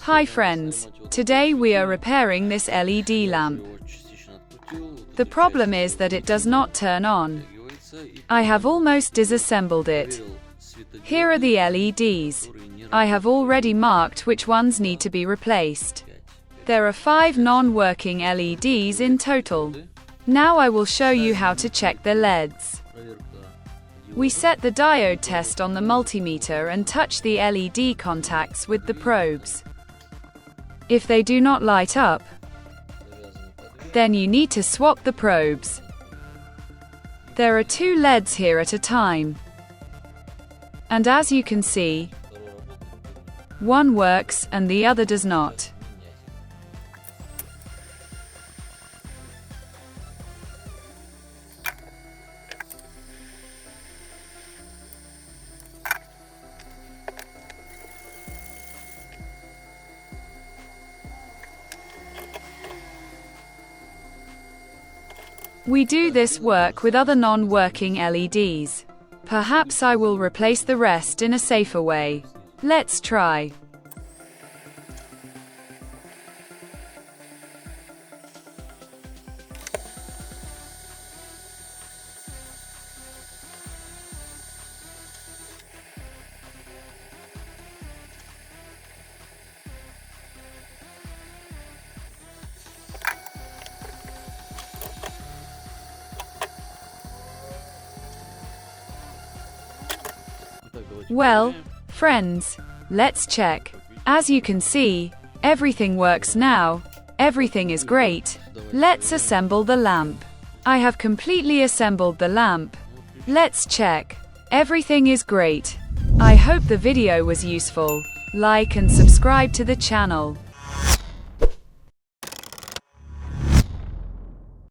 Hi friends, today we are repairing this LED lamp. The problem is that it does not turn on. I have almost disassembled it. Here are the LEDs. I have already marked which ones need to be replaced. There are 5 non-working LEDs in total. Now I will show you how to check the LEDs. We set the diode test on the multimeter and touch the LED contacts with the probes. If they do not light up, then you need to swap the probes. There are 2 LEDs here at a time. And as you can see, one works and the other does not. We do this work with other non-working LEDs. Perhaps I will replace the rest in a safer way. Let's try. Well, friends, let's check. As you can see, everything works now. Everything is great. Let's assemble the lamp. I have completely assembled the lamp. Let's check. Everything is great. I hope the video was useful. Like and subscribe to the channel.